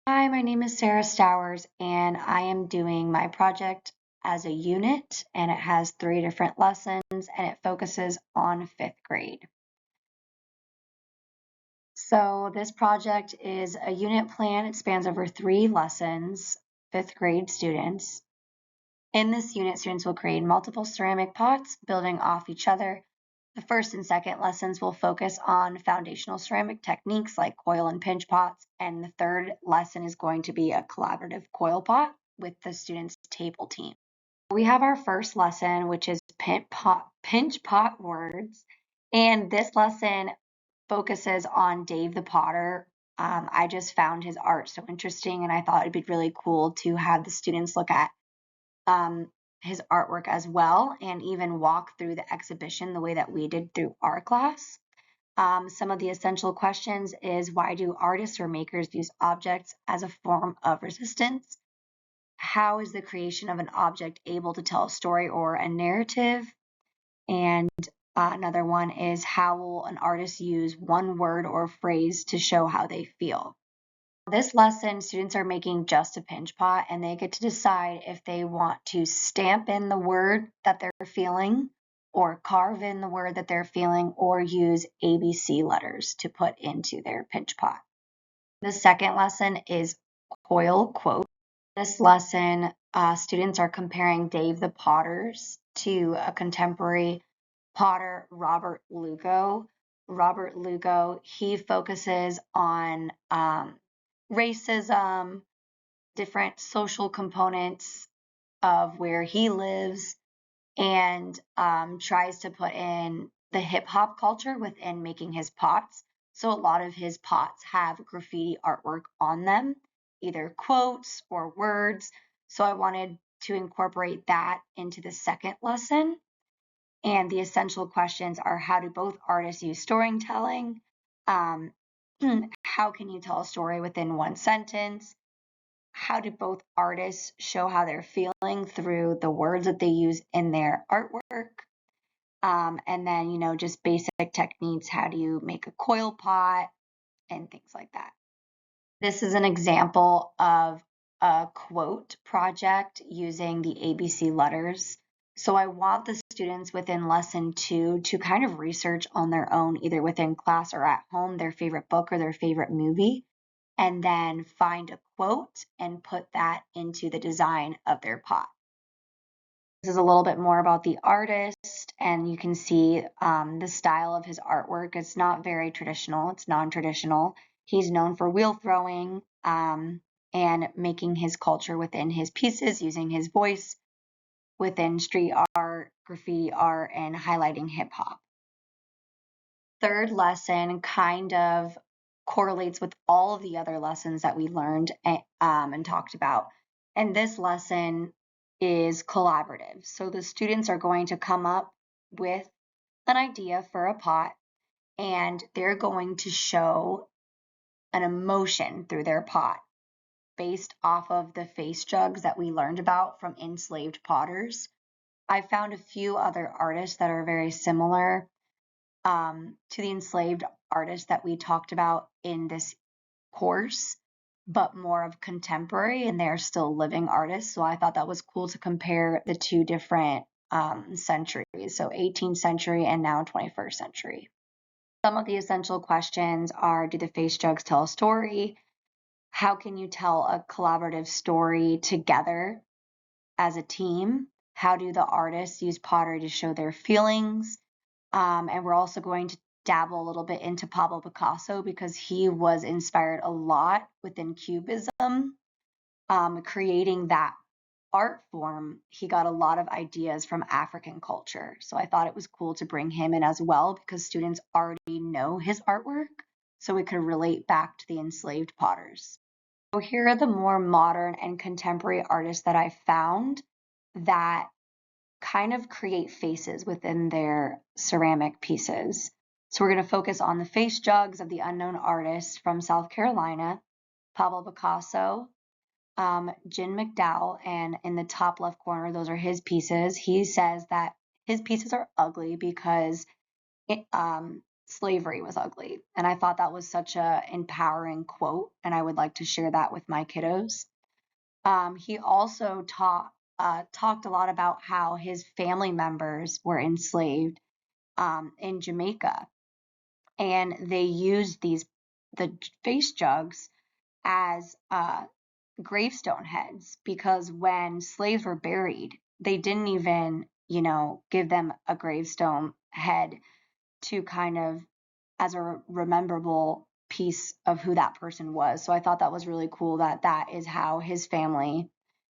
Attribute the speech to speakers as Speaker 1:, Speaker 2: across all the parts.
Speaker 1: Hi, my name is Sarah Stowers, and I am doing my project as a unit, and it has three different lessons, and it focuses on fifth grade. So this project is a unit plan. It spans over three lessons, fifth grade students. In this unit, students will create multiple ceramic pots, building off each other. The first and second lessons will focus on foundational ceramic techniques like coil and pinch pots, and the third lesson is going to be a collaborative coil pot with the students' table team. We have our first lesson, which is pinch pot words, and this lesson focuses on Dave the Potter. I just found his art so interesting, and I thought it'd be really cool to have the students look at um, his artwork as well, and even walk through the exhibition the way that we did through our class. Some of the essential questions is, why do artists or makers use objects as a form of resistance? How is the creation of an object able to tell a story or a narrative? And another one is, how will an artist use one word or phrase to show how they feel? This lesson, students are making just a pinch pot, and they get to decide if they want to stamp in the word that they're feeling, or carve in the word that they're feeling, or use ABC letters to put into their pinch pot. The second lesson is coil quote. This lesson, students are comparing Dave the Potters to a contemporary potter, Robert Lugo. Robert Lugo, he focuses on racism, different social components of where he lives, and tries to put in the hip hop culture within making his pots. So a lot of his pots have graffiti artwork on them, either quotes or words. So I wanted to incorporate that into the second lesson. And the essential questions are, how do both artists use storytelling? Um, how can you tell a story within one sentence? How do both artists show how they're feeling through the words that they use in their artwork? And then, just basic techniques. How do you make a coil pot and things like that? This is an example of a quote project using the ABC letters. So I want the students within lesson 2 to kind of research on their own, either within class or at home, their favorite book or their favorite movie, and then find a quote and put that into the design of their pot. This is a little bit more about the artist, and you can see the style of his artwork. It's not very traditional, it's non-traditional. He's known for wheel throwing and making his culture within his pieces, using his voice within street art, graffiti art, and highlighting hip hop. Third lesson kind of correlates with all of the other lessons that we learned and talked about. And this lesson is collaborative. So the students are going to come up with an idea for a pot, and they're going to show an emotion through their pot based off of the face jugs that we learned about from enslaved potters. I found a few other artists that are very similar to the enslaved artists that we talked about in this course, but more of contemporary, and they're still living artists. So I thought that was cool to compare the two different centuries, so 18th century and now 21st century. Some of the essential questions are, do the face jugs tell a story? How can you tell a collaborative story together as a team? How do the artists use pottery to show their feelings? And we're also going to dabble a little bit into Pablo Picasso because he was inspired a lot within Cubism. Creating that art form, he got a lot of ideas from African culture. So I thought it was cool to bring him in as well because students already know his artwork, so we could relate back to the enslaved potters. So here are the more modern and contemporary artists that I found that kind of create faces within their ceramic pieces. So we're going to focus on the face jugs of the unknown artist from South Carolina, Pablo Picasso, Jin McDowell, and in the top left corner, those are his pieces. He says that his pieces are ugly because slavery was ugly. And I thought that was such a empowering quote, and I would like to share that with my kiddos. He also talked a lot about how his family members were enslaved in Jamaica, and they used the face jugs as gravestone heads, because when slaves were buried, they didn't even, give them a gravestone head to kind of as a rememberable piece of who that person was. So I thought that was really cool that that is how his family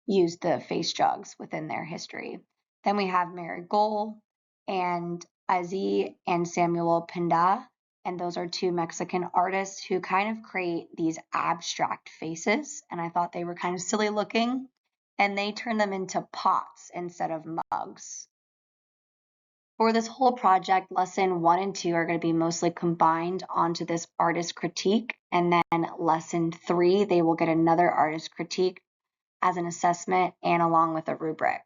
Speaker 1: used the face jugs within their history. Then we have Mary Gold and Azi and Samuel Pinda, and those are two Mexican artists who kind of create these abstract faces, and I thought they were kind of silly looking, and they turn them into pots instead of mugs. For this whole project, lesson 1 and 2 are going to be mostly combined onto this artist critique, and then lesson 3, they will get another artist critique as an assessment and along with a rubric.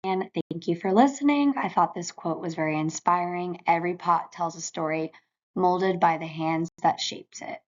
Speaker 1: And thank you for listening. I thought this quote was very inspiring. Every pot tells a story molded by the hands that shapes it.